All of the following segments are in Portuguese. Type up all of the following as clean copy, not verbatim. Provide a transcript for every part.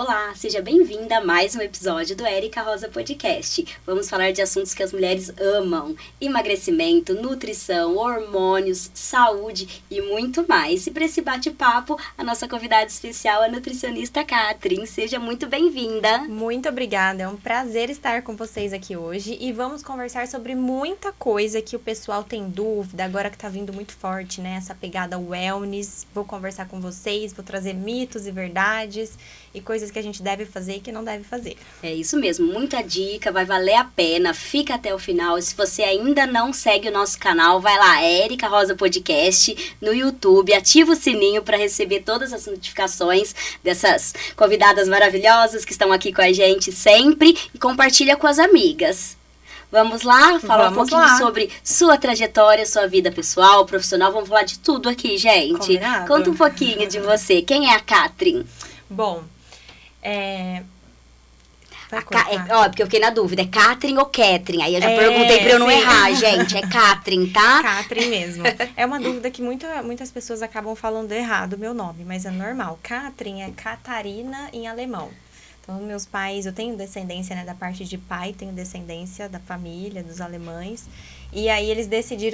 Olá, seja bem-vinda a mais um episódio do Érica Rosa Podcast. Vamos falar de assuntos que as mulheres amam: emagrecimento, nutrição, hormônios, saúde e muito mais. E para esse bate-papo, a nossa convidada especial é a nutricionista Catherine. Seja muito bem-vinda. Muito obrigada, é um prazer estar com vocês aqui hoje e vamos conversar sobre muita coisa que o pessoal tem dúvida, agora que tá vindo muito forte, né? Essa pegada wellness. Vou conversar com vocês, vou trazer mitos e verdades e coisas que a gente deve fazer e que não deve fazer. É isso mesmo, muita dica, vai valer a pena, fica até o final. Se você ainda não segue o nosso canal, vai lá, Érica Rosa Podcast, no YouTube, ativa o sininho para receber todas as notificações dessas convidadas maravilhosas que estão aqui com a gente sempre e compartilha com as amigas. Vamos lá falar um pouquinho sobre sua trajetória, sua vida pessoal, profissional. Vamos falar de tudo aqui, gente. Combinado. Conta um pouquinho de você. Quem é a Catherine? Bom, Porque eu fiquei na dúvida, é Catherine ou Catherine? Aí eu já perguntei pra eu não errar, gente. É Catherine, tá? Catherine mesmo. É uma dúvida que muitas pessoas acabam falando errado o meu nome, mas é normal. Catherine é Catarina em alemão. Então, meus pais, eu tenho descendência, né, da parte de pai, tenho descendência da família, dos alemães. E aí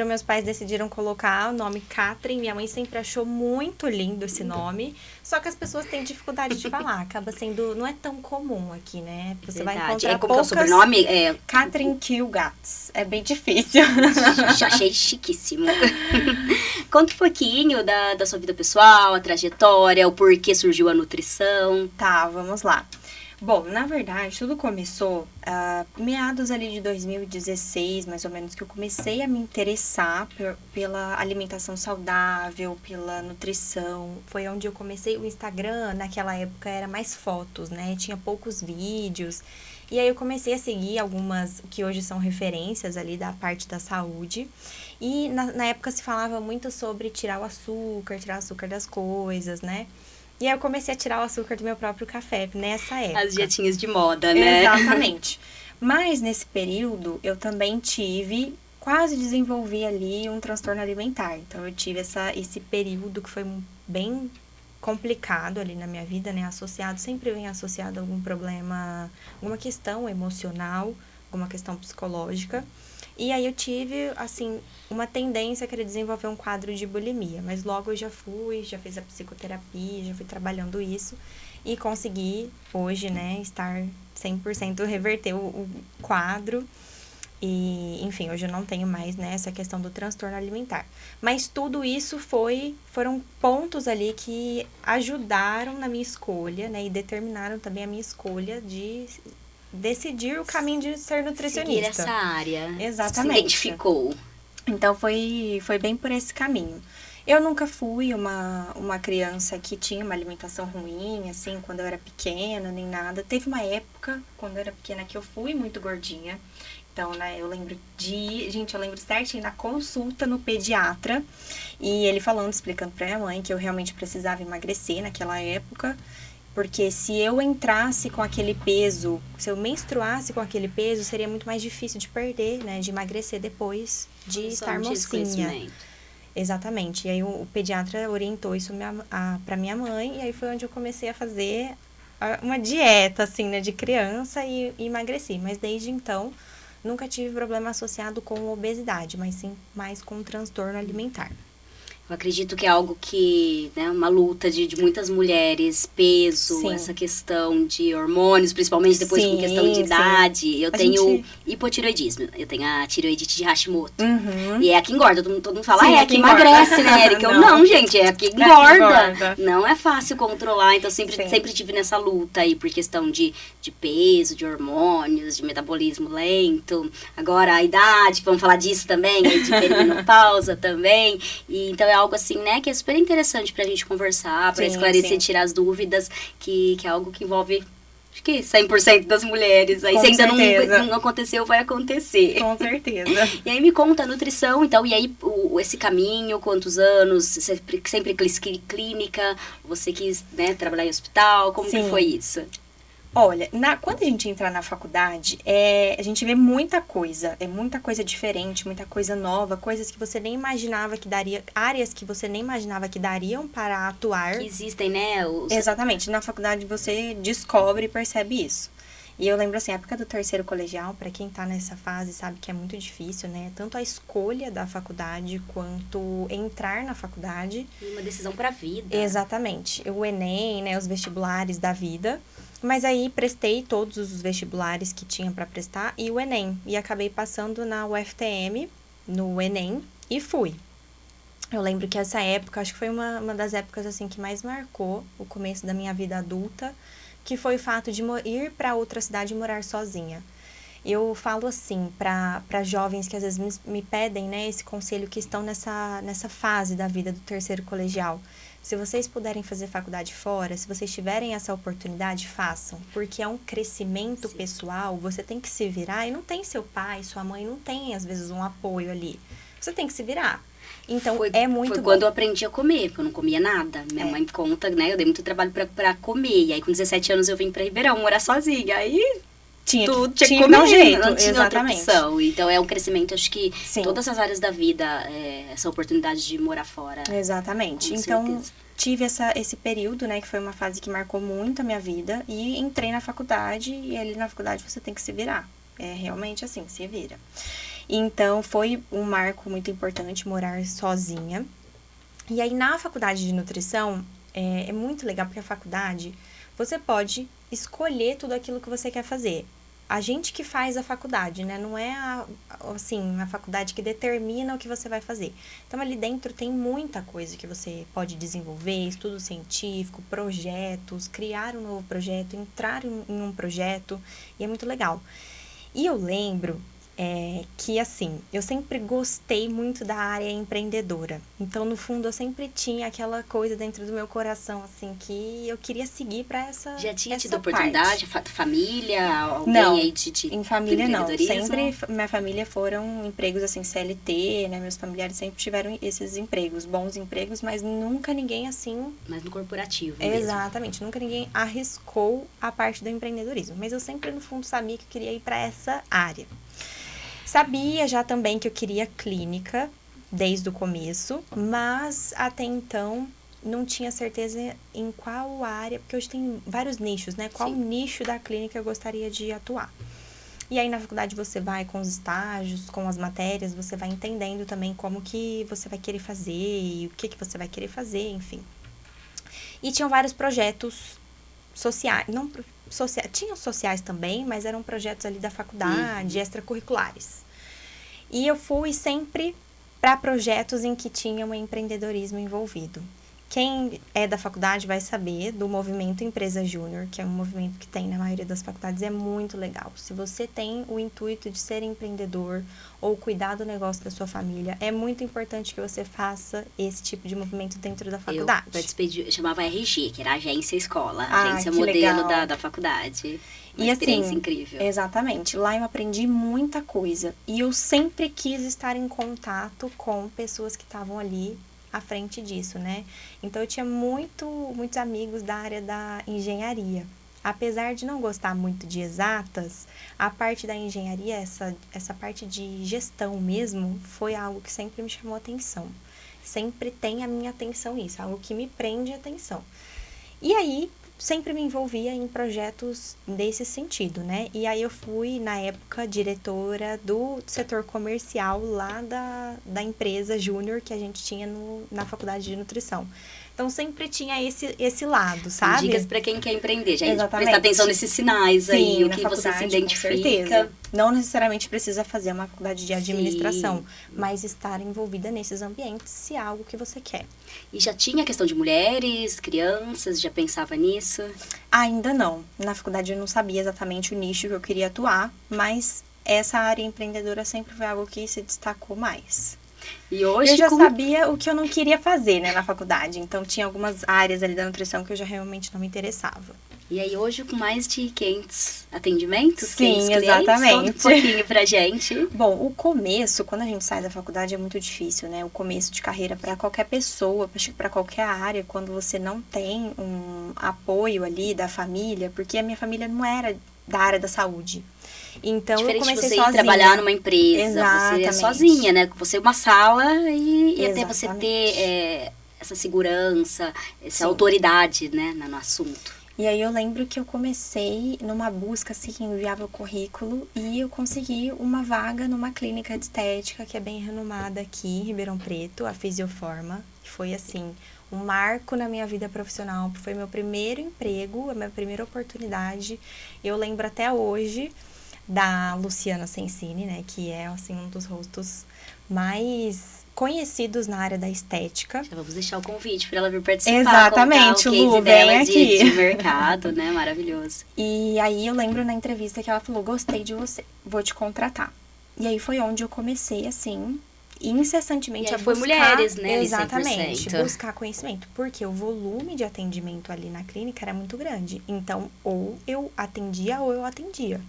meus pais decidiram colocar o nome Catherine. Minha mãe sempre achou muito lindo esse nome. Só que as pessoas têm dificuldade de falar. Acaba sendo, não é tão comum aqui, né? Você vai encontrar como poucas... que é o sobrenome? Catherine Kilgatz. É bem difícil. Já achei chiquíssimo. Conta um pouquinho da sua vida pessoal, a trajetória, o porquê surgiu a nutrição. Tá, vamos lá. Bom, na verdade, tudo começou meados ali de 2016, mais ou menos, que eu comecei a me interessar pela alimentação saudável, pela nutrição. Foi onde eu comecei o Instagram, naquela época era mais fotos, né? Tinha poucos vídeos. E aí eu comecei a seguir algumas que hoje são referências ali da parte da saúde. E na época se falava muito sobre tirar o açúcar das coisas, né? E aí eu comecei a tirar o açúcar do meu próprio café nessa época. As dietinhas de moda, né? Exatamente. Mas nesse período eu também quase desenvolvi ali um transtorno alimentar. Então eu tive esse período que foi bem complicado ali na minha vida, né? Sempre vem associado a algum problema, alguma questão emocional, alguma questão psicológica. E aí eu tive, assim, uma tendência a querer desenvolver um quadro de bulimia. Mas logo eu já fiz a psicoterapia, já fui trabalhando isso. E consegui, hoje, né, estar 100% reverter o quadro. E, enfim, hoje eu não tenho mais, né, essa questão do transtorno alimentar. Mas tudo isso foram pontos ali que ajudaram na minha escolha, né, e determinaram também a minha escolha de decidir o caminho de ser nutricionista. Seguir essa área. Exatamente. Se identificou. Então, foi bem por esse caminho. Eu nunca fui uma criança que tinha uma alimentação ruim, assim, quando eu era pequena, nem nada. Teve uma época, quando eu era pequena, que eu fui muito gordinha. Então, né, eu lembro certinho da consulta no pediatra. E ele explicando pra minha mãe que eu realmente precisava emagrecer naquela época. Porque se eu entrasse com aquele peso, se eu menstruasse com aquele peso, seria muito mais difícil de perder, né? De emagrecer depois de estar mocinha. Exatamente. E aí o pediatra orientou isso pra minha mãe. E aí foi onde eu comecei a fazer uma dieta, assim, né? De criança e emagreci. Mas desde então, nunca tive problema associado com obesidade, mas sim mais com transtorno alimentar. Eu acredito que é algo que, né, uma luta de muitas mulheres, peso, sim, essa questão de hormônios, principalmente depois com questão de idade. Eu tenho hipotireoidismo, eu tenho a tireoidite de Hashimoto. Uhum. E é a que engorda, todo mundo fala, é a que emagrece, né, Érica? Não, gente, é a que engorda. Não é fácil controlar, então sempre tive nessa luta aí por questão de peso, de hormônios, de metabolismo lento. Agora a idade, vamos falar disso também, de perimenopausa também. E então é algo assim, né, que é super interessante pra gente conversar, pra esclarecer, tirar as dúvidas, que é algo que envolve, acho que 100% das mulheres. Aí se ainda não aconteceu, vai acontecer. Com certeza. E aí me conta a nutrição, então, e aí esse caminho, quantos anos, sempre clínica, você quis, né, trabalhar em hospital, como que foi isso? Olha, quando a gente entrar na faculdade, a gente vê muita coisa. É muita coisa diferente, muita coisa nova, coisas que você nem imaginava que daria, áreas que você nem imaginava que dariam para atuar. Que existem, né? Exatamente. Na faculdade você descobre e percebe isso. E eu lembro assim, a época do terceiro colegial, para quem tá nessa fase sabe que é muito difícil, né? Tanto a escolha da faculdade quanto entrar na faculdade. Uma decisão pra vida. Exatamente. O Enem, né? Os vestibulares da vida. Mas aí prestei todos os vestibulares que tinha para prestar e o Enem. E acabei passando na UFTM, no Enem, e fui. Eu lembro que essa época, acho que foi uma das épocas assim que mais marcou o começo da minha vida adulta, que foi o fato de ir para outra cidade e morar sozinha. Eu falo assim para jovens que às vezes me pedem, né, esse conselho, que estão nessa fase da vida do terceiro colegial. Se vocês puderem fazer faculdade fora, se vocês tiverem essa oportunidade, façam. Porque é um crescimento pessoal, você tem que se virar, e não tem seu pai, sua mãe, não tem às vezes um apoio ali. Você tem que se virar. Então, é muito bom. Foi quando eu aprendi a comer, porque eu não comia nada. Minha mãe conta, né, eu dei muito trabalho pra comer. E aí, com 17 anos, eu vim pra Ribeirão morar sozinha. Aí... Tinha que comer, um jeito, não tinha exatamente. outra opção. Então é um crescimento, acho que Sim. Todas as áreas da vida, essa oportunidade de morar fora. Exatamente. Então, tive esse período, né, que foi uma fase que marcou muito a minha vida, e entrei na faculdade, e ali na faculdade você tem que se virar. É realmente assim, se vira. Então, foi um marco muito importante morar sozinha. E aí, na faculdade de nutrição, é muito legal, porque a faculdade, você pode escolher tudo aquilo que você quer fazer. A gente que faz a faculdade, né? Não é a faculdade que determina o que você vai fazer. Então, ali dentro tem muita coisa que você pode desenvolver, estudo científico, projetos, criar um novo projeto, entrar em um projeto, e é muito legal. E eu lembro que, assim, eu sempre gostei muito da área empreendedora. Então, no fundo, eu sempre tinha aquela coisa dentro do meu coração, assim, que eu queria seguir para essa Já tinha essa tido oportunidade? Família? Alguém não, aí em família não. Sempre, minha família foram empregos, assim, CLT, né? Meus familiares sempre tiveram esses empregos, bons empregos, mas nunca ninguém, assim... Mas no corporativo Exatamente. Mesmo. Nunca ninguém arriscou a parte do empreendedorismo. Mas eu sempre, no fundo, sabia que eu queria ir para essa área. Sabia já também que eu queria clínica desde o começo, mas até então não tinha certeza em qual área, porque hoje tem vários nichos, né? Qual nicho da clínica eu gostaria de atuar. E aí na faculdade você vai com os estágios, com as matérias, você vai entendendo também como que você vai querer fazer e o que você vai querer fazer, enfim. E tinham vários projetos sociais, tinham sociais também, mas eram projetos ali da faculdade, extracurriculares. E eu fui sempre para projetos em que tinha um empreendedorismo envolvido. Quem é da faculdade vai saber do movimento Empresa Júnior, que é um movimento que tem na maioria das faculdades, é muito legal. Se você tem o intuito de ser empreendedor ou cuidar do negócio da sua família, é muito importante que você faça esse tipo de movimento dentro da faculdade. Eu participei chamava RG, que era Agência Escola, agência modelo da faculdade. Uma experiência assim, incrível. Exatamente. Lá eu aprendi muita coisa. E eu sempre quis estar em contato com pessoas que estavam ali à frente disso, né? Então, eu tinha muitos amigos da área da engenharia. Apesar de não gostar muito de exatas, a parte da engenharia, essa parte de gestão mesmo, foi algo que sempre me chamou a atenção. Sempre tem a minha atenção isso, algo que me prende a atenção. E aí, sempre me envolvia em projetos desse sentido, né? E aí eu fui, na época, diretora do setor comercial lá da empresa Júnior que a gente tinha na faculdade de nutrição. Então, sempre tinha esse lado, sabe? Dicas para quem quer empreender, gente. Prestar atenção nesses sinais. Sim, aí, o que você se identifica. Com certeza. Não necessariamente precisa fazer uma faculdade de administração, mas estar envolvida nesses ambientes, se é algo que você quer. E já tinha a questão de mulheres, crianças, já pensava nisso? Ainda não. Na faculdade eu não sabia exatamente o nicho que eu queria atuar, mas essa área empreendedora sempre foi algo que se destacou mais. E hoje eu já sabia o que eu não queria fazer, né, na faculdade. Então, tinha algumas áreas ali da nutrição que eu já realmente não me interessava. E aí, hoje, com mais de 500 atendimentos? Sim, exatamente. Conta um pouquinho pra gente. Bom, o começo, quando a gente sai da faculdade, é muito difícil, né? O começo de carreira para qualquer pessoa, para qualquer área, quando você não tem um apoio ali da família, porque a minha família não era da área da saúde. Então, diferente eu comecei de você sozinha. Ir trabalhar numa empresa, Exatamente. você é sozinha, né? Você é uma sala e até você Exatamente. ter essa segurança, essa Sim. autoridade, né, no assunto. E aí eu lembro que eu comecei numa busca, assim, que enviava o currículo e eu consegui uma vaga numa clínica de estética que é bem renomada aqui em Ribeirão Preto, a Fisioforma, que foi, assim, um marco na minha vida profissional, foi meu primeiro emprego, a minha primeira oportunidade. Eu lembro até hoje da Luciana Sensini, né, que é, assim, um dos rostos mais conhecidos na área da estética. Já vamos deixar o convite para ela vir participar. Exatamente, contar o case Lu, dela vem de aqui. mercado, né? Maravilhoso. E aí eu lembro na entrevista que ela falou, gostei de você, vou te contratar. E aí foi onde eu comecei, assim, incessantemente E a aí foi buscar... mulheres, né? Exatamente, 100%. buscar conhecimento. Porque o volume de atendimento ali na clínica era muito grande. Então, ou eu atendia ou eu atendia.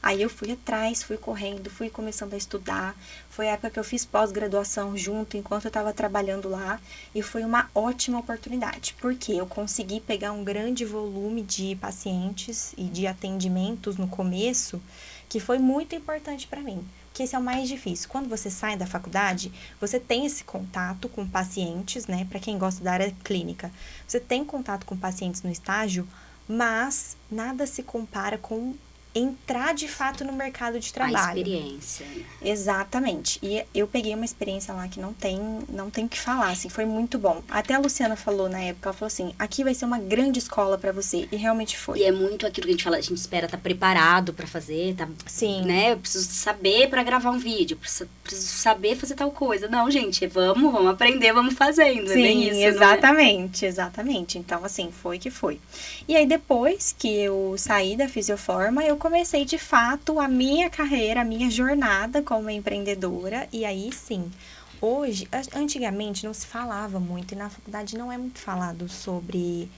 Aí eu fui atrás, fui correndo, fui começando a estudar. Foi a época que eu fiz pós-graduação junto, enquanto eu estava trabalhando lá. E foi uma ótima oportunidade, porque eu consegui pegar um grande volume de pacientes e de atendimentos no começo, que foi muito importante para mim. Que esse é o mais difícil. Quando você sai da faculdade, você tem esse contato com pacientes, né? Para quem gosta da área clínica, você tem contato com pacientes no estágio, mas nada se compara com entrar de fato no mercado de trabalho. A experiência. Exatamente. E eu peguei uma experiência lá que não tem o que falar, assim, foi muito bom. Até a Luciana falou na época, ela falou assim, aqui vai ser uma grande escola pra você. E realmente foi. E é muito aquilo que a gente fala, a gente espera estar preparado pra fazer, tá? Sim. Né? Eu preciso saber pra gravar um vídeo, preciso saber fazer tal coisa. Não, gente, vamos aprender, vamos fazendo. Sim, é bem isso, exatamente, exatamente. Então, assim, foi que foi. E aí, depois que eu saí da Fisioforma, eu comecei, de fato, a minha carreira, a minha jornada como empreendedora. E aí, sim, hoje, antigamente não se falava muito, e na faculdade não é muito falado sobre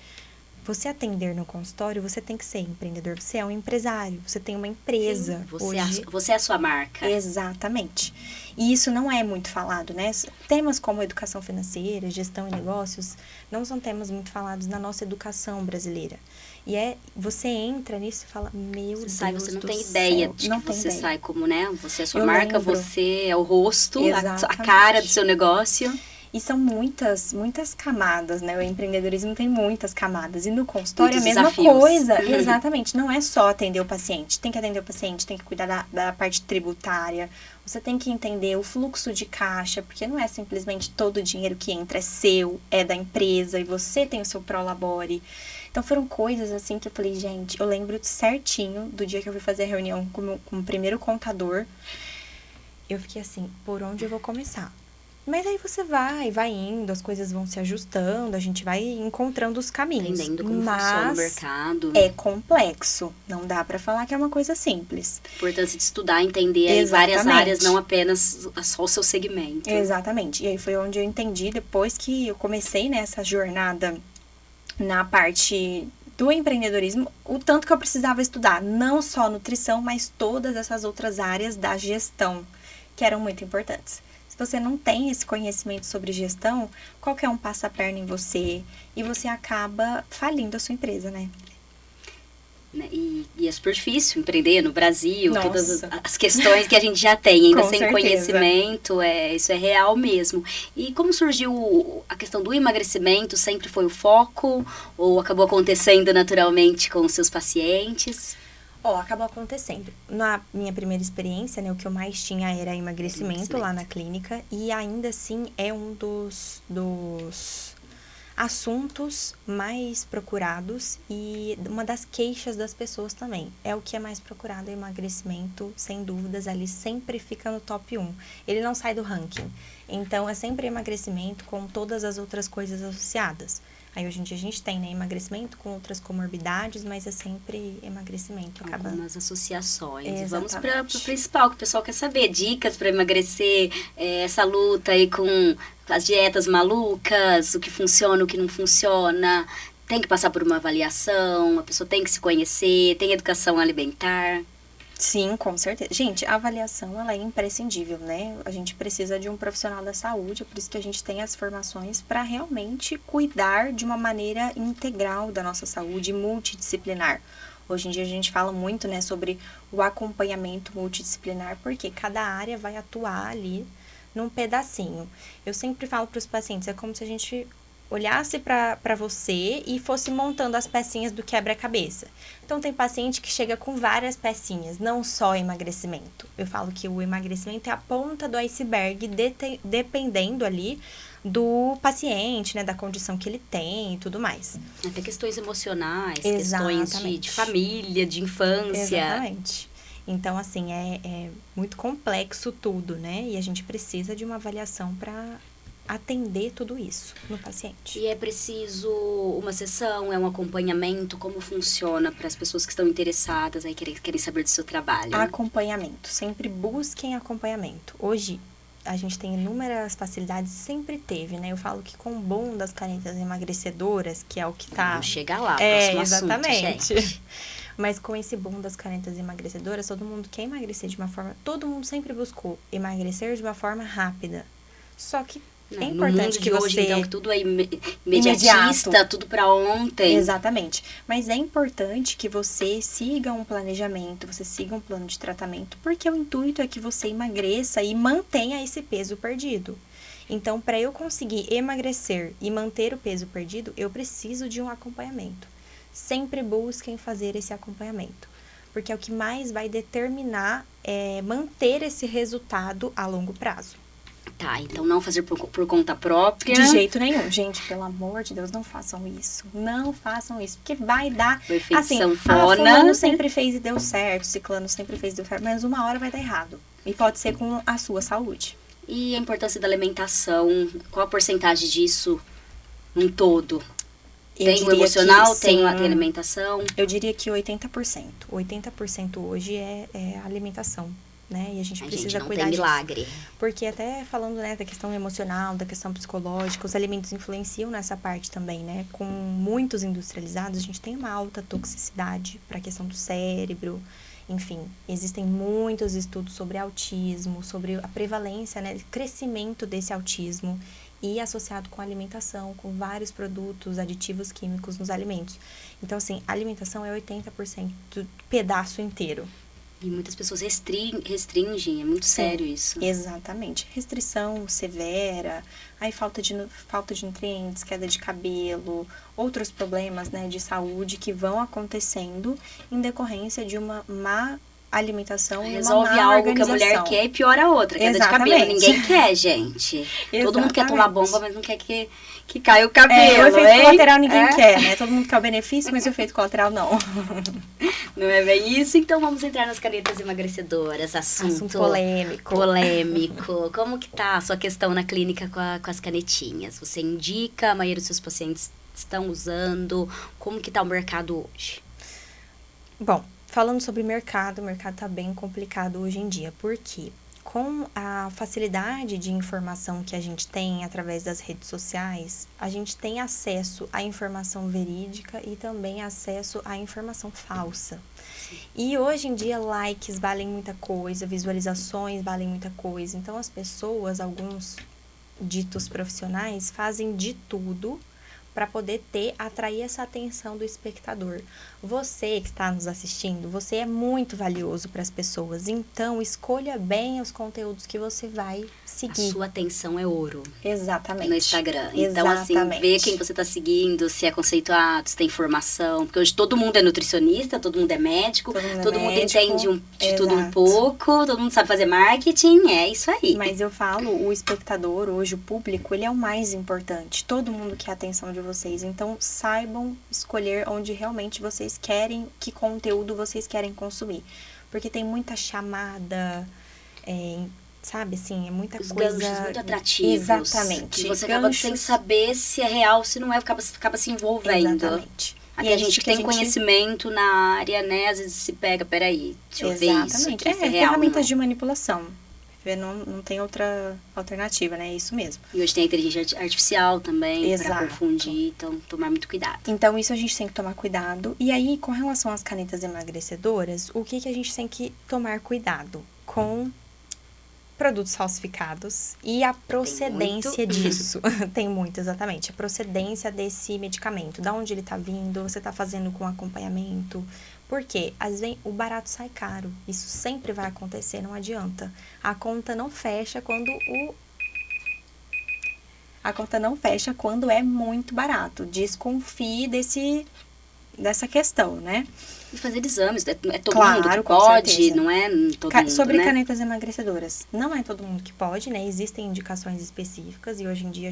você atender no consultório, você tem que ser empreendedor. Você é um empresário, você tem uma empresa. Sim, hoje. Você é a sua marca. Exatamente. E isso não é muito falado, né? Temas como educação financeira, gestão e negócios, não são temas muito falados na nossa educação brasileira. E você entra nisso e fala, meu Deus sai, você não do tem céu. ideia de não que tem você ideia. sai como, né? Você é a sua Eu marca, lembro. você é o rosto, a Exatamente. cara do seu negócio. E são muitas camadas, né? O empreendedorismo tem muitas camadas. E no consultório é a mesma coisa. Exatamente. Não é só atender o paciente. Tem que atender o paciente, tem que cuidar da parte tributária. Você tem que entender o fluxo de caixa, porque não é simplesmente todo o dinheiro que entra é seu, é da empresa, e você tem o seu prolabore. Então, foram coisas assim que eu falei, gente, eu lembro certinho do dia que eu fui fazer a reunião com o primeiro contador. Eu fiquei assim, por onde eu vou começar? Mas aí você vai indo, as coisas vão se ajustando, a gente vai encontrando os caminhos. Entendendo como funciona o mercado. É complexo, não dá pra falar que é uma coisa simples. A importância de estudar, entender aí várias áreas, não apenas só o seu segmento. Exatamente. E aí foi onde eu entendi, depois que eu comecei nessa jornada na parte do empreendedorismo, o tanto que eu precisava estudar, não só nutrição, mas todas essas outras áreas da gestão, que eram muito importantes. Se você não tem esse conhecimento sobre gestão, qualquer um passa a perna em você e você acaba falindo a sua empresa, né? E é super difícil empreender no Brasil, Nossa. todas as questões que a gente já tem, ainda Com sem certeza. conhecimento, isso é real mesmo. E como surgiu a questão do emagrecimento? Sempre foi o foco? Ou acabou acontecendo naturalmente com os seus pacientes? Acabou acontecendo. Na minha primeira experiência, né, o que eu mais tinha era emagrecimento lá na clínica. E ainda assim é um dos assuntos mais procurados e uma das queixas das pessoas também. É o que é mais procurado, emagrecimento, sem dúvidas, ali sempre fica no top 1. Ele não sai do ranking. Então, é sempre emagrecimento com todas as outras coisas associadas. Aí, hoje em dia, a gente tem, né, emagrecimento com outras comorbidades, mas é sempre emagrecimento. Algumas associações. Exatamente. Vamos para o principal, que o pessoal quer saber. Dicas para emagrecer, essa luta aí com as dietas malucas, o que funciona, o que não funciona. Tem que passar por uma avaliação, a pessoa tem que se conhecer, tem educação alimentar. Sim, com certeza. Gente, a avaliação, ela é imprescindível, né? A gente precisa de um profissional da saúde, é por isso que a gente tem as formações para realmente cuidar de uma maneira integral da nossa saúde, multidisciplinar. Hoje em dia a gente fala muito, né, sobre o acompanhamento multidisciplinar, porque cada área vai atuar ali num pedacinho. Eu sempre falo para os pacientes, é como se a gente olhasse para você e fosse montando as pecinhas do quebra-cabeça. Então, tem paciente que chega com várias pecinhas, não só emagrecimento. Eu falo que o emagrecimento é a ponta do iceberg, dependendo ali do paciente, né, da condição que ele tem e tudo mais. Até questões emocionais, Exatamente. questões de família, de infância. Exatamente. Então, assim, é muito complexo tudo, né? E a gente precisa de uma avaliação para atender tudo isso no paciente. E é preciso uma sessão, é um acompanhamento? Como funciona para as pessoas que estão interessadas, aí querem saber do seu trabalho? Acompanhamento. Sempre busquem acompanhamento. Hoje, a gente tem inúmeras facilidades, sempre teve, né? Eu falo que com o boom das canetas emagrecedoras, que é o que tá... Vamos chegar lá, próximo exatamente. assunto, gente. Mas com esse boom das canetas emagrecedoras, todo mundo quer emagrecer de uma forma... Todo mundo sempre buscou emagrecer de uma forma rápida. Só que é importante que hoje, você... então, que tudo é imediatista, imediato. tudo pra ontem. Exatamente. Mas é importante que você siga um planejamento, você siga um plano de tratamento, porque o intuito é que você emagreça e mantenha esse peso perdido. Então, para eu conseguir emagrecer e manter o peso perdido, eu preciso de um acompanhamento. Sempre busquem fazer esse acompanhamento, porque é o que mais vai determinar manter esse resultado a longo prazo. Tá, então não fazer por conta própria. De jeito nenhum. Gente, pelo amor de Deus, não façam isso. Não façam isso, porque vai dar... O efeito assim, sanfona. fulano sempre fez e deu certo, ciclano sempre fez e deu certo, mas uma hora vai dar errado. E pode ser com a sua saúde. E a importância da alimentação, qual a porcentagem disso num todo? Tem o emocional, tem a alimentação? Eu diria que 80%. 80% hoje é a alimentação. Né? E a gente precisa cuidar tem disso. milagre. Porque até falando, né, da questão emocional, da questão psicológica, os alimentos influenciam nessa parte também, né? Com muitos industrializados, a gente tem uma alta toxicidade para a questão do cérebro. Enfim, existem muitos estudos sobre autismo, sobre a prevalência, né, crescimento desse autismo e associado com a alimentação, com vários produtos, aditivos químicos nos alimentos. Então, assim, a alimentação é 80% do pedaço inteiro. E muitas pessoas restringem, é muito sério isso. Exatamente. Restrição severa, aí falta de nutrientes, queda de cabelo, outros problemas, né, de saúde que vão acontecendo em decorrência de uma má alimentação e resolve uma má algo que a mulher quer e piora a outra. Queda de cabelo, ninguém quer, gente. Todo mundo quer tomar bomba, mas não quer que caia o cabelo. O efeito colateral ninguém quer, né? Todo mundo quer o benefício, mas o efeito colateral não. Não é bem isso? Então vamos entrar nas canetas emagrecedoras. Assunto polêmico. Polêmico. Como que tá a sua questão na clínica com as canetinhas? Você indica, a maioria dos seus pacientes estão usando? Como que tá o mercado hoje? Bom, falando sobre mercado, o mercado tá bem complicado hoje em dia. Por quê? Com a facilidade de informação que a gente tem através das redes sociais, a gente tem acesso à informação verídica e também acesso à informação falsa. Sim. E hoje em dia, likes valem muita coisa, visualizações valem muita coisa. Então, as pessoas, alguns ditos profissionais, fazem de tudo para poder atrair essa atenção do espectador. Você que está nos assistindo, você é muito valioso para as pessoas, então escolha bem os conteúdos que você vai seguir. A sua atenção é ouro. Exatamente. No Instagram. Então, assim, vê quem você está seguindo, se é conceituado, se tem informação, porque hoje todo mundo é nutricionista, todo mundo é médico, todo mundo entende de tudo um pouco, todo mundo sabe fazer marketing, é isso aí. Mas eu falo, o espectador, hoje o público, ele é o mais importante. Todo mundo quer a atenção de vocês, então saibam escolher onde realmente vocês querem, que conteúdo vocês querem consumir. Porque tem muita chamada, sabe assim, é muita os coisa... ganchos muito atrativos. Exatamente. Que você acaba sem saber se é real, se não é, acaba se envolvendo. Exatamente. Até a gente que tem conhecimento na área, né, às vezes se pega, peraí, deixa eu ver isso aqui, ferramentas de manipulação. Não tem outra alternativa, né? É isso mesmo. E hoje tem a inteligência artificial também, Exato. para confundir, então tomar muito cuidado. Então, isso a gente tem que tomar cuidado. E aí, com relação às canetas emagrecedoras, o que a gente tem que tomar cuidado? Com produtos falsificados e a procedência disso. Tem muito, exatamente. A procedência desse medicamento. Da onde ele tá vindo, você tá fazendo com acompanhamento. Por quê? Às vezes o barato sai caro. Isso sempre vai acontecer, não adianta. A conta não fecha quando é muito barato. Desconfie dessa questão, né? E fazer exames, é todo Claro, mundo que com pode, certeza. não é todo mundo, Sobre né? canetas emagrecedoras, não é todo mundo que pode, né? Existem indicações específicas e hoje em dia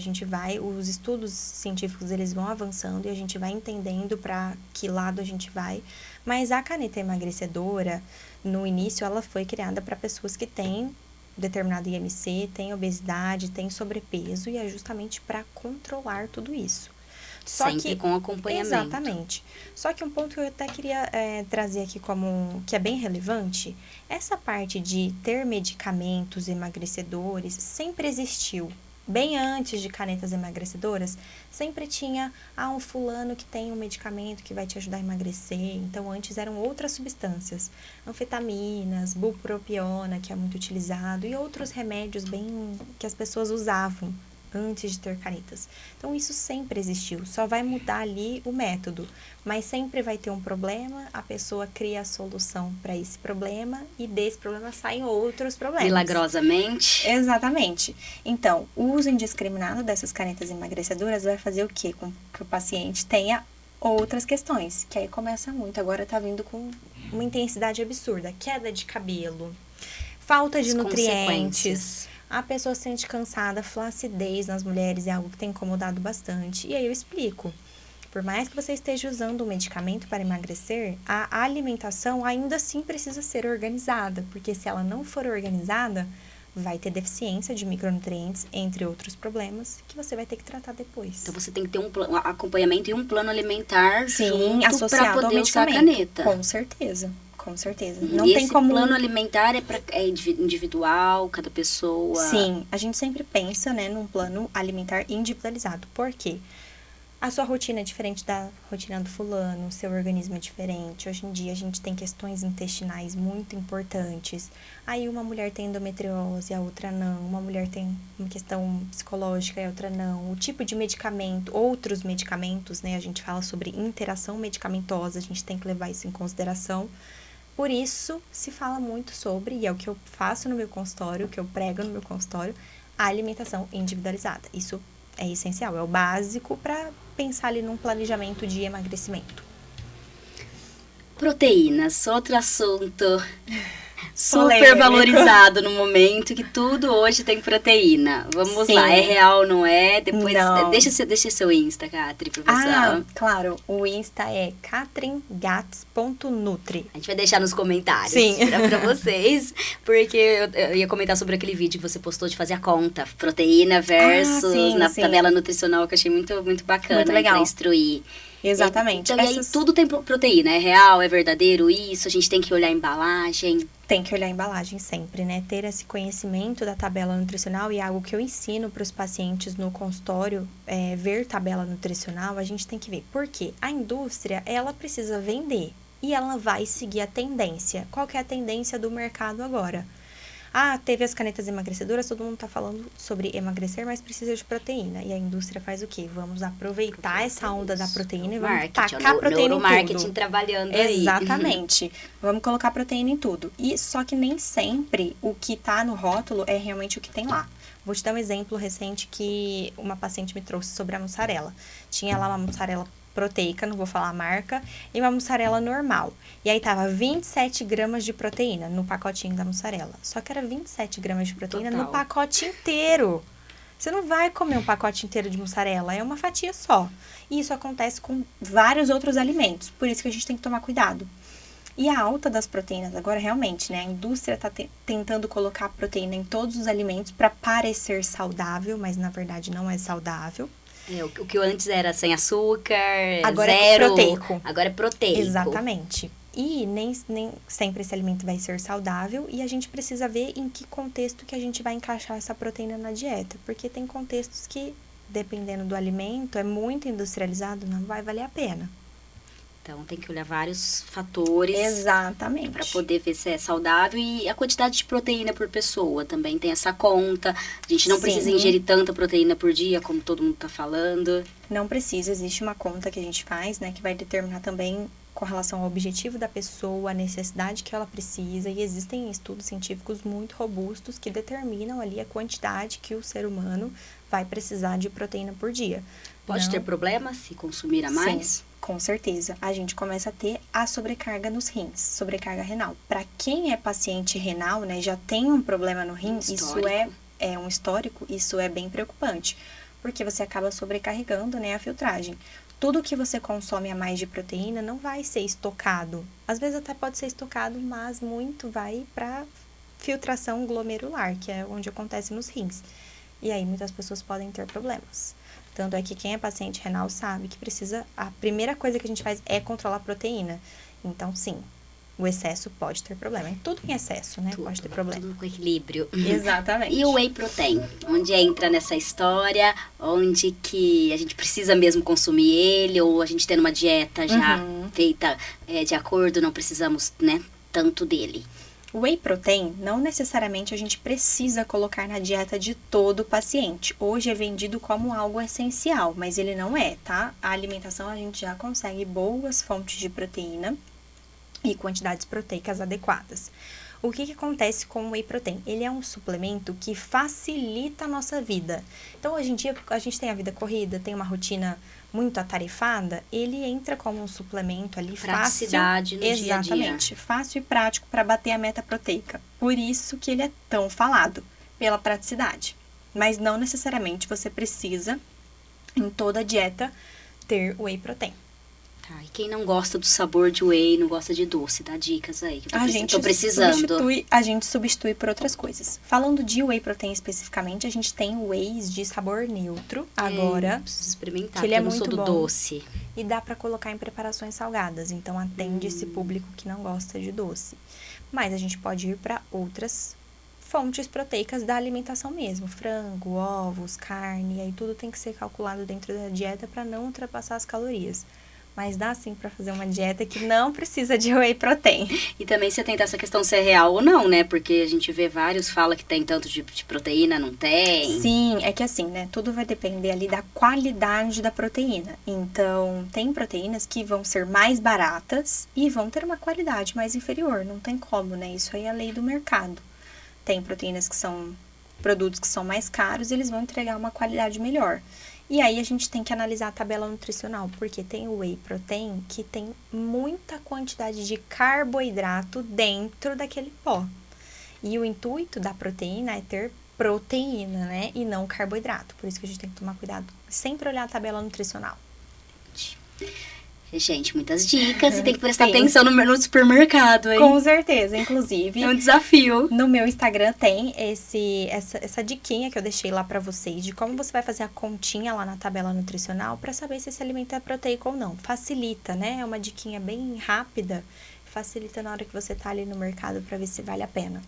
os estudos científicos, eles vão avançando e a gente vai entendendo para que lado a gente vai. Mas a caneta emagrecedora, no início, ela foi criada para pessoas que têm determinado IMC, têm obesidade, têm sobrepeso e é justamente para controlar tudo isso. Sempre com acompanhamento. Exatamente. Só que um ponto que eu até queria trazer aqui que é bem relevante, essa parte de ter medicamentos emagrecedores sempre existiu. Bem antes de canetas emagrecedoras, sempre tinha um fulano que tem um medicamento que vai te ajudar a emagrecer. Então, antes eram outras substâncias, anfetaminas, bupropiona, que é muito utilizado, e outros remédios que as pessoas usavam antes de ter canetas. Então, isso sempre existiu, só vai mudar ali o método, mas sempre vai ter um problema, a pessoa cria a solução para esse problema e desse problema saem outros problemas. Milagrosamente. Exatamente. Então, o uso indiscriminado dessas canetas emagrecedoras vai fazer o quê? Com que o paciente tenha outras questões, que aí começa muito, agora tá vindo com uma intensidade absurda, queda de cabelo, falta de nutrientes. A pessoa se sente cansada, flacidez nas mulheres é algo que tem incomodado bastante. E aí eu explico. Por mais que você esteja usando um medicamento para emagrecer, a alimentação ainda assim precisa ser organizada. Porque se ela não for organizada, vai ter deficiência de micronutrientes, entre outros problemas, que você vai ter que tratar depois. Então você tem que ter um acompanhamento e um plano alimentar junto para poder usar a caneta. Com certeza. Com certeza. Não e tem esse como... plano alimentar é individual, cada pessoa... Sim, a gente sempre pensa, né, num plano alimentar individualizado. Por quê? A sua rotina é diferente da rotina do fulano, o seu organismo é diferente. Hoje em dia a gente tem questões intestinais muito importantes. Aí uma mulher tem endometriose, a outra não. Uma mulher tem uma questão psicológica e a outra não. O tipo de medicamento, outros medicamentos, né, a gente fala sobre interação medicamentosa, a gente tem que levar isso em consideração. Por isso, se fala muito sobre, e é o que eu faço no meu consultório, o que eu prego no meu consultório, a alimentação individualizada. Isso é essencial, é o básico para pensar ali num planejamento de emagrecimento. Proteínas, outro assunto super valorizado no momento, que tudo hoje tem proteína. Vamos lá, é real, não é? Depois, não. Deixa seu Insta, Catri, pro pessoal. Claro, o Insta é catringats.nutri. A gente vai deixar nos comentários pra vocês, porque eu ia comentar sobre aquele vídeo que você postou de fazer a conta, proteína versus tabela nutricional, que eu achei muito, muito bacana, muito legal. Pra instruir. Exatamente. Então, e aí tudo tem proteína, é real, é verdadeiro isso, a gente tem que olhar a embalagem. Tem que olhar a embalagem sempre, né? Ter esse conhecimento da tabela nutricional e algo que eu ensino para os pacientes no consultório, ver tabela nutricional, a gente tem que ver. Por quê? A indústria, ela precisa vender e ela vai seguir a tendência. Qual que é a tendência do mercado agora? Teve as canetas emagrecedoras, todo mundo tá falando sobre emagrecer, mas precisa de proteína. E a indústria faz o quê? Vamos aproveitar essa onda da proteína e vamos tacar proteína em tudo. Marketing trabalhando aí. Exatamente. Vamos colocar proteína em tudo. E só que nem sempre o que tá no rótulo é realmente o que tem lá. Vou te dar um exemplo recente que uma paciente me trouxe sobre a mussarela. Tinha lá uma mussarela proteica, não vou falar a marca, e uma mussarela normal. E aí tava 27 gramas de proteína no pacotinho da mussarela. Só que era 27 gramas de proteína no pacote inteiro. Você não vai comer um pacote inteiro de mussarela, é uma fatia só. E isso acontece com vários outros alimentos, por isso que a gente tem que tomar cuidado. E a alta das proteínas agora, realmente, né? A indústria está tentando colocar proteína em todos os alimentos para parecer saudável, mas na verdade não é saudável. O que antes era sem açúcar, agora zero. É proteico. Agora é proteico. Exatamente. E nem sempre esse alimento vai ser saudável e a gente precisa ver em que contexto que a gente vai encaixar essa proteína na dieta. Porque tem contextos que, dependendo do alimento, é muito industrializado, não vai valer a pena. Então, tem que olhar vários fatores. Exatamente. Para poder ver se é saudável. E a quantidade de proteína por pessoa também tem essa conta. A gente não precisa ingerir tanta proteína por dia, como todo mundo está falando. Não precisa. Existe uma conta que a gente faz, né? Que vai determinar também com relação ao objetivo da pessoa, a necessidade que ela precisa. E existem estudos científicos muito robustos que determinam ali a quantidade que o ser humano vai precisar de proteína por dia. Pode ter problema se consumir a mais? Sim, com certeza. A gente começa a ter a sobrecarga nos rins, sobrecarga renal. Para quem é paciente renal, né, já tem um problema no rim, isso é um histórico, isso é bem preocupante, porque você acaba sobrecarregando, né, a filtragem. Tudo que você consome a mais de proteína não vai ser estocado. Às vezes até pode ser estocado, mas muito vai para filtração glomerular, que é onde acontece nos rins. E aí muitas pessoas podem ter problemas. Tanto é que quem é paciente renal sabe que precisa... A primeira coisa que a gente faz é controlar a proteína. Então, sim, o excesso pode ter problema. Tudo em excesso, né? Pode ter problema. Tudo com equilíbrio. Exatamente. E o whey protein? Onde entra nessa história? Onde que a gente precisa mesmo consumir ele? Ou a gente tendo uma dieta já feita de acordo, não precisamos, né, tanto dele? O whey protein, não necessariamente a gente precisa colocar na dieta de todo paciente. Hoje é vendido como algo essencial, mas ele não é, tá? A alimentação a gente já consegue boas fontes de proteína e quantidades proteicas adequadas. O que acontece com o whey protein? Ele é um suplemento que facilita a nossa vida. Então, hoje em dia, a gente tem a vida corrida, tem uma rotina muito atarefada, ele entra como um suplemento ali praticidade fácil. No dia a dia. Exatamente, fácil e prático para bater a meta proteica. Por isso que ele é tão falado, pela praticidade. Mas não necessariamente você precisa, em toda dieta, ter whey protein. Tá, e quem não gosta do sabor de whey, não gosta de doce, dá dicas aí que eu tô precisando. A gente substitui por outras coisas. Falando de whey protein especificamente, a gente tem wheys de sabor neutro agora. Preciso experimentar, que ele eu é não muito sou do bom. doce. E dá pra colocar em preparações salgadas, então atende esse público que não gosta de doce. Mas a gente pode ir para outras fontes proteicas da alimentação mesmo, frango, ovos, carne, aí tudo tem que ser calculado dentro da dieta para não ultrapassar as calorias. Mas dá sim para fazer uma dieta que não precisa de whey protein. E também você tentar essa questão se é real ou não, né? Porque a gente vê vários fala que tem tanto de proteína, não tem. Sim, é que assim, né? Tudo vai depender ali da qualidade da proteína. Então, tem proteínas que vão ser mais baratas e vão ter uma qualidade mais inferior. Não tem como, né? Isso aí é a lei do mercado. Tem proteínas que são produtos que são mais caros e eles vão entregar uma qualidade melhor. E aí a gente tem que analisar a tabela nutricional, porque tem o whey protein que tem muita quantidade de carboidrato dentro daquele pó. E o intuito da proteína é ter proteína, né? E não carboidrato. Por isso que a gente tem que tomar cuidado, sempre olhar a tabela nutricional. Gente, muitas dicas e tem que prestar atenção no supermercado, hein? Com certeza, inclusive. É um desafio. No meu Instagram tem essa diquinha que eu deixei lá pra vocês de como você vai fazer a continha lá na tabela nutricional pra saber se esse alimento é proteico ou não. Facilita, né? É uma diquinha bem rápida, facilita na hora que você tá ali no mercado pra ver se vale a pena.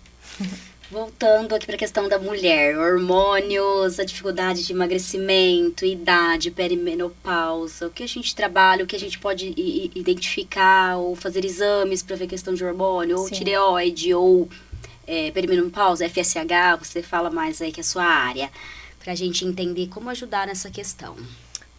Voltando aqui para a questão da mulher, hormônios, a dificuldade de emagrecimento, idade, perimenopausa, o que a gente trabalha, o que a gente pode identificar ou fazer exames para ver questão de hormônio, ou tireoide, ou perimenopausa, FSH, você fala mais aí que é a sua área, para a gente entender como ajudar nessa questão.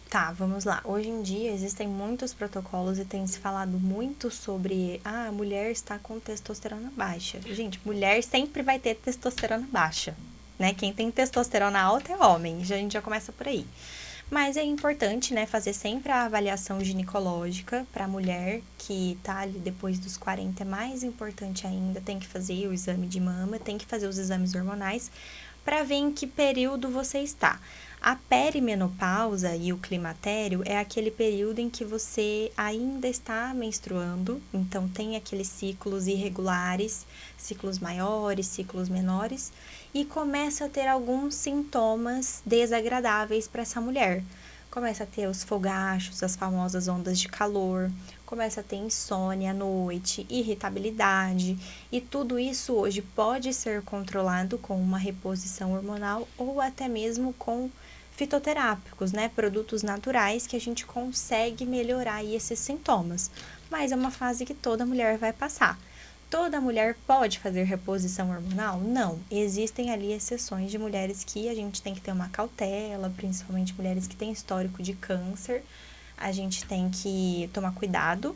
Tá, vamos lá. Hoje em dia existem muitos protocolos e tem se falado muito sobre a mulher está com testosterona baixa. Gente, mulher sempre vai ter testosterona baixa, né? Quem tem testosterona alta é homem, a gente já começa por aí. Mas é importante, né, fazer sempre a avaliação ginecológica para a mulher que tá ali depois dos 40, é mais importante ainda, tem que fazer o exame de mama, tem que fazer os exames hormonais para ver em que período você está. A perimenopausa e o climatério é aquele período em que você ainda está menstruando, então tem aqueles ciclos irregulares, ciclos maiores, ciclos menores, e começa a ter alguns sintomas desagradáveis para essa mulher, começa a ter os fogachos, as famosas ondas de calor, começa a ter insônia à noite, irritabilidade, e tudo isso hoje pode ser controlado com uma reposição hormonal ou até mesmo com fitoterápicos, né? Produtos naturais que a gente consegue melhorar aí esses sintomas. Mas é uma fase que toda mulher vai passar. Toda mulher pode fazer reposição hormonal? Não. Existem ali exceções de mulheres que a gente tem que ter uma cautela, principalmente mulheres que têm histórico de câncer. A gente tem que tomar cuidado,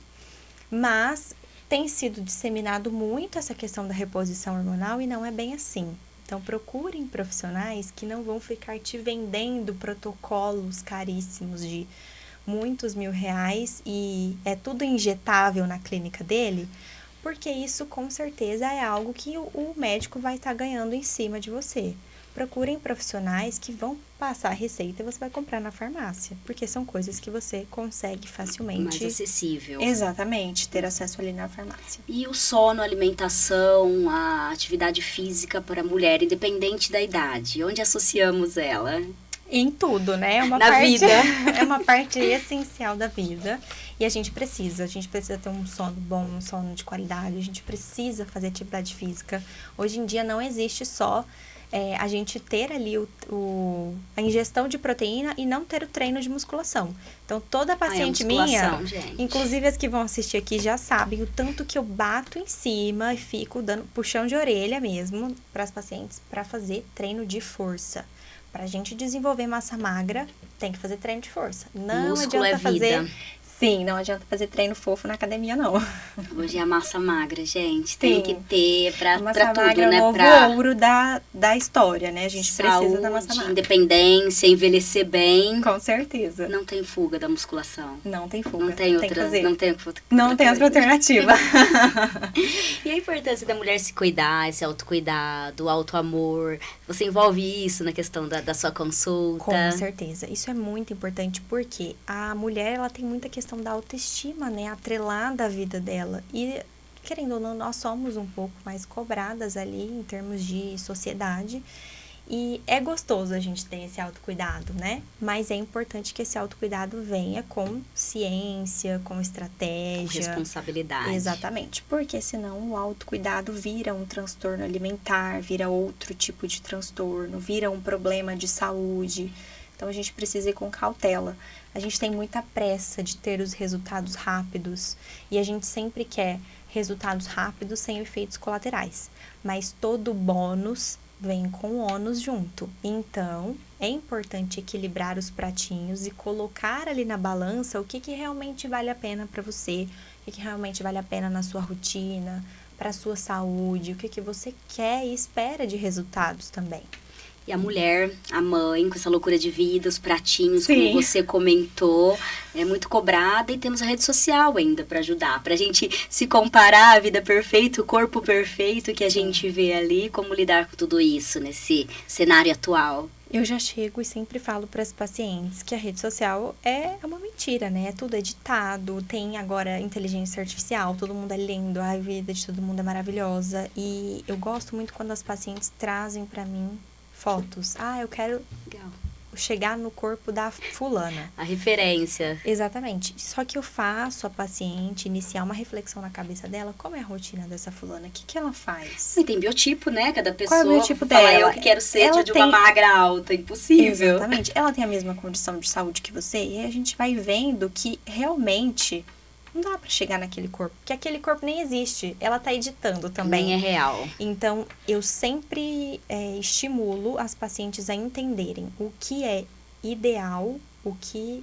mas tem sido disseminado muito essa questão da reposição hormonal e não é bem assim. Então, procurem profissionais que não vão ficar te vendendo protocolos caríssimos de muitos R$ 1.000 e é tudo injetável na clínica dele, porque isso com certeza é algo que o médico vai estar ganhando em cima de você. Procurem profissionais que vão passar a receita e você vai comprar na farmácia, porque são coisas que você consegue facilmente... Mais acessível. Exatamente, ter acesso ali na farmácia. E o sono, a alimentação, a atividade física para a mulher, independente da idade, onde associamos ela? Em tudo, né? Na vida. É uma parte essencial da vida. E a gente precisa ter um sono bom, um sono de qualidade, a gente precisa fazer atividade física. Hoje em dia não existe só a gente ter ali a ingestão de proteína e não ter o treino de musculação. Então, toda paciente minha, gente, inclusive as que vão assistir aqui já sabem o tanto que eu bato em cima e fico dando puxão de orelha mesmo para as pacientes para fazer treino de força. Para a gente desenvolver massa magra, tem que fazer treino de força. Não músculo adianta fazer... vida. Sim, não adianta fazer treino fofo na academia, não. Hoje é a massa magra, gente. Tem que ter pra tudo, né? O novo ouro da história, né? A gente precisa da massa magra. Independência, envelhecer bem. Com certeza. Não tem fuga da musculação. Não tem fuga. Não tem outra. Não tem outra alternativa. E a importância da mulher se cuidar, esse autocuidado, o autoamor. Você envolve isso na questão da sua consulta? Com certeza. Isso é muito importante porque a mulher, ela tem muita questão da autoestima, né, atrelada à vida dela. E, querendo ou não, nós somos um pouco mais cobradas ali em termos de sociedade. E é gostoso a gente ter esse autocuidado, né? Mas é importante que esse autocuidado venha com ciência, com estratégia. Com responsabilidade. Exatamente. Porque senão o autocuidado vira um transtorno alimentar, vira outro tipo de transtorno, vira um problema de saúde. Então, a gente precisa ir com cautela. A gente tem muita pressa de ter os resultados rápidos e a gente sempre quer resultados rápidos sem efeitos colaterais. Mas todo bônus vem com ônus junto. Então, é importante equilibrar os pratinhos e colocar ali na balança o que realmente vale a pena para você, o que realmente vale a pena na sua rotina, para a sua saúde, o que você quer e espera de resultados também. E a mulher, a mãe, com essa loucura de vida, os pratinhos, Sim, como você comentou, é muito cobrada e temos a rede social ainda para ajudar. Pra gente se comparar a vida perfeita, o corpo perfeito que a gente vê ali, como lidar com tudo isso nesse cenário atual. Eu já chego e sempre falo para as pacientes que a rede social é uma mentira, né? É tudo editado, tem agora inteligência artificial, todo mundo é lindo, a vida de todo mundo é maravilhosa. E eu gosto muito quando as pacientes trazem para mim fotos. Eu quero chegar no corpo da fulana. A referência. Exatamente. Só que eu faço a paciente iniciar uma reflexão na cabeça dela. Como é a rotina dessa fulana? O que ela faz? E tem biotipo, né? Cada pessoa. Qual é o biotipo fala, dela? Eu que quero ser de uma magra alta. Impossível. Exatamente. Ela tem a mesma condição de saúde que você. E a gente vai vendo que realmente não dá pra chegar naquele corpo, porque aquele corpo nem existe, ela tá editando também. Nem é real. Então, eu sempre estimulo as pacientes a entenderem o que é ideal, o que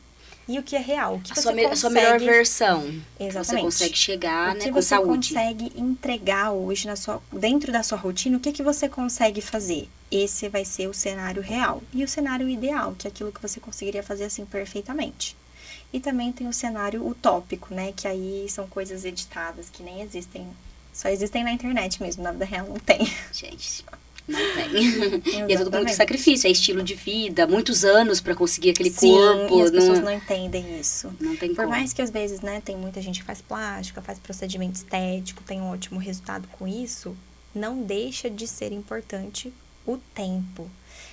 é real. O que a sua melhor versão. Exatamente. Você consegue chegar, né, com saúde. O que você consegue entregar hoje dentro da sua rotina, o que você consegue fazer? Esse vai ser o cenário real. E o cenário ideal, que é aquilo que você conseguiria fazer assim perfeitamente. E também tem o cenário utópico, né? Que aí são coisas editadas que nem existem. Só existem na internet mesmo, na vida real não tem. Gente, não tem. E é tudo com muito sacrifício, é estilo de vida, muitos anos pra conseguir aquele corpo. E as pessoas não entendem isso. Não tem Por mais que às vezes, né, tem muita gente que faz plástica, faz procedimento estético, tem um ótimo resultado com isso, não deixa de ser importante o tempo.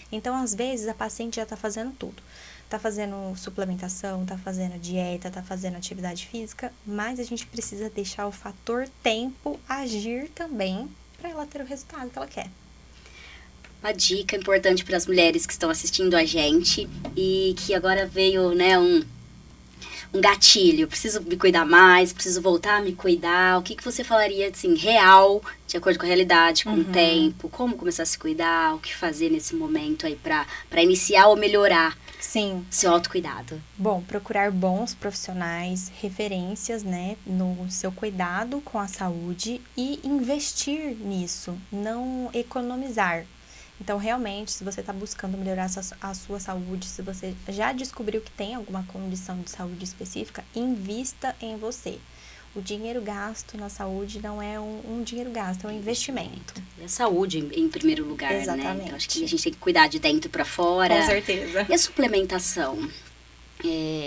Então, às vezes, a paciente já tá fazendo tudo. tá fazendo suplementação, tá fazendo dieta, tá fazendo atividade física, mas a gente precisa deixar o fator tempo agir também para ela ter o resultado que ela quer. Uma dica importante para as mulheres que estão assistindo a gente e que agora veio, né, um gatilho, preciso me cuidar mais, preciso voltar a me cuidar. O que você falaria, assim, real, de acordo com a realidade, com o tempo? Como começar a se cuidar? O que fazer nesse momento aí para iniciar ou melhorar seu autocuidado? Bom, procurar bons profissionais, referências, né, no seu cuidado com a saúde e investir nisso, não economizar. Então, realmente, se você está buscando melhorar a sua saúde, se você já descobriu que tem alguma condição de saúde específica, invista em você. O dinheiro gasto na saúde não é um dinheiro gasto, é um investimento. E a saúde em primeiro lugar, Exatamente. né? Então, acho que a gente tem que cuidar de dentro para fora. Com certeza. E a suplementação?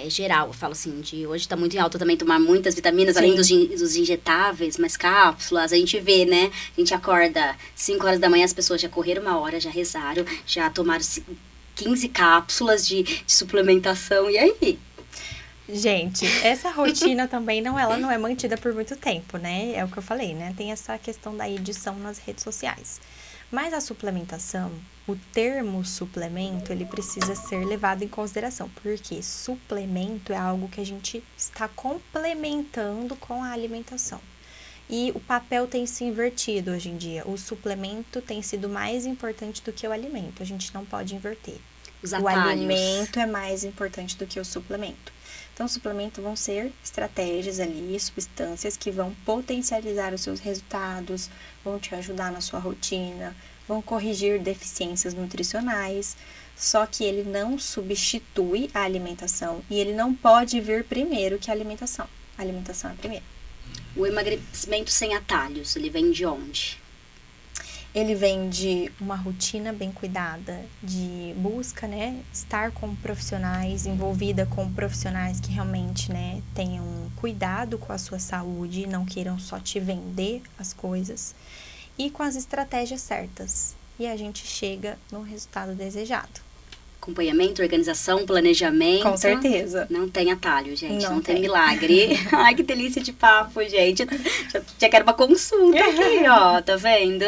Geral, eu falo assim, hoje tá muito em alta também tomar muitas vitaminas, além dos injetáveis, mas cápsulas, a gente vê, né? A gente acorda 5 horas da manhã, as pessoas já correram 1 hora, já rezaram, já tomaram 15 cápsulas de suplementação, e aí? Gente, essa rotina também ela não é mantida por muito tempo, né? É o que eu falei, né? Tem essa questão da edição nas redes sociais. Mas a suplementação, o termo suplemento, ele precisa ser levado em consideração, porque suplemento é algo que a gente está complementando com a alimentação. E o papel tem se invertido hoje em dia. O suplemento tem sido mais importante do que o alimento. A gente não pode inverter. O alimento é mais importante do que o suplemento. Então, o suplemento vão ser estratégias ali, substâncias que vão potencializar os seus resultados, vão te ajudar na sua rotina, vão corrigir deficiências nutricionais, só que ele não substitui a alimentação e ele não pode vir primeiro que a alimentação. A alimentação é primeiro. O emagrecimento sem atalhos, ele vem de onde? Ele vem de uma rotina bem cuidada, de busca, né, estar com profissionais, envolvida com profissionais que realmente, né, tenham cuidado com a sua saúde, não queiram só te vender as coisas, e com as estratégias certas. E a gente chega no resultado desejado. Acompanhamento, organização, planejamento. Com certeza. Não tem atalho, gente. Não tem milagre. Ai, que delícia de papo, gente. Já quero uma consulta aqui, ó. Tá vendo?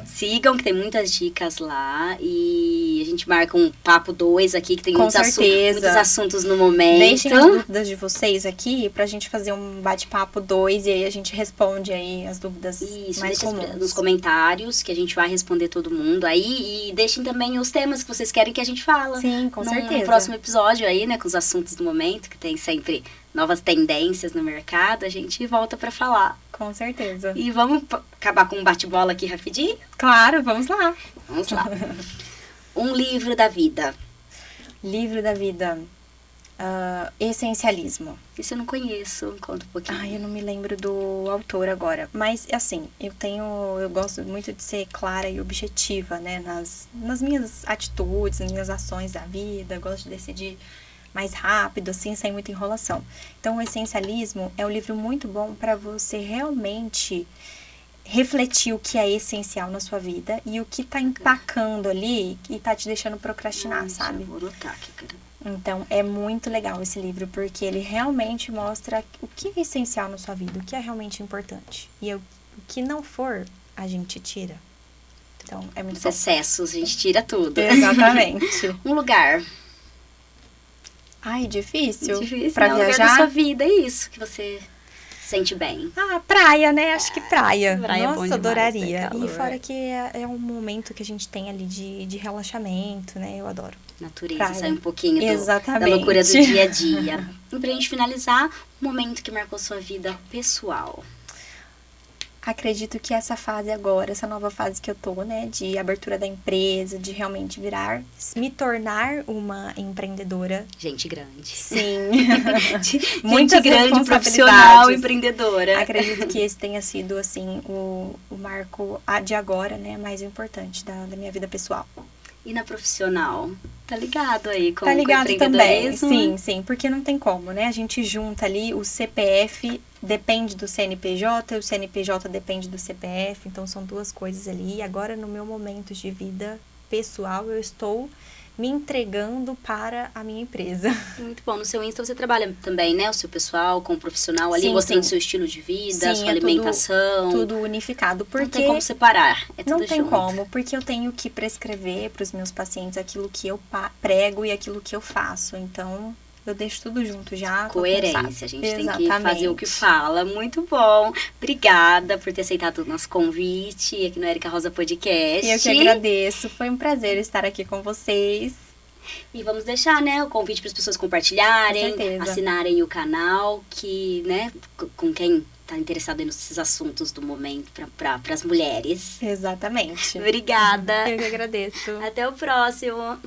Sigam, que tem muitas dicas lá. E a gente marca um papo 2 aqui, que tem muitos assuntos no momento. Deixem as dúvidas de vocês aqui pra gente fazer um bate-papo 2 e aí a gente responde aí as dúvidas mais comuns. Deixa nos comentários, que a gente vai responder todo mundo aí. E deixem também os temas que vocês querem que a gente fala. Sim, com certeza. No próximo episódio aí, né, com os assuntos do momento, que tem sempre novas tendências no mercado, a gente volta pra falar. Com certeza. E vamos acabar com um bate-bola aqui rapidinho? Claro, vamos lá. Vamos lá. Um livro da vida. Livro da vida. Essencialismo. Isso eu não conheço, conta um pouquinho. Eu não me lembro do autor agora. Mas, assim, eu gosto muito de ser clara e objetiva, né? Nas minhas atitudes, nas minhas ações da vida. Eu gosto de decidir mais rápido, assim, sem muita enrolação. Então, o Essencialismo é um livro muito bom para você realmente refletir o que é essencial na sua vida e o que tá empacando ali e tá te deixando procrastinar, sabe? Vou anotar aqui, cara. Então, é muito legal esse livro, porque ele realmente mostra o que é essencial na sua vida, o que é realmente importante. E o que não for, a gente tira. Então, é muito bom. Os excessos, a gente tira tudo. Exatamente. Um lugar. Ai, difícil. Difícil, pra viajar. viajar. Da sua vida, é isso que você sente bem. Praia, né? Acho que praia. Praia é bom Nossa, demais, adoraria. né, E fora que é um momento que a gente tem ali de relaxamento, né? Eu adoro. Natureza, Praia. sai um pouquinho Exatamente. da loucura do dia a dia. E pra gente finalizar, um momento que marcou sua vida pessoal. Acredito que essa fase agora, essa nova fase que eu tô, né, de abertura da empresa, de realmente me tornar uma empreendedora. Gente grande. Sim. Muita grande, profissional, empreendedora. Acredito que esse tenha sido, assim, o marco de agora, né, mais importante da minha vida pessoal. E na profissional? Tá ligado aí com Tá ligado também, empreendedorismo? sim, porque não tem como, né? A gente junta ali o CPF, depende do CNPJ, o CNPJ depende do CPF, então são duas coisas ali. E agora, no meu momento de vida pessoal, eu estou me entregando para a minha empresa. Muito bom. No seu Insta você trabalha também, né? O seu pessoal com o profissional ali, Sim, mostrando sim. seu estilo de vida, Sim, sua alimentação. Tudo unificado. Porque não tem como separar, é tudo não tem junto. como, porque eu tenho que prescrever para os meus pacientes aquilo que eu prego e aquilo que eu faço. Então, eu deixo tudo junto já. Coerência, a gente Exatamente. tem que fazer o que fala. Muito bom. Obrigada por ter aceitado o nosso convite aqui no Érica Rosa Podcast. Eu que agradeço, foi um prazer estar aqui com vocês. E vamos deixar, né, o convite para as pessoas compartilharem, assinarem o canal, que, né, com quem está interessado nesses assuntos do momento para as mulheres. Exatamente. Obrigada. Eu que agradeço. Até o próximo.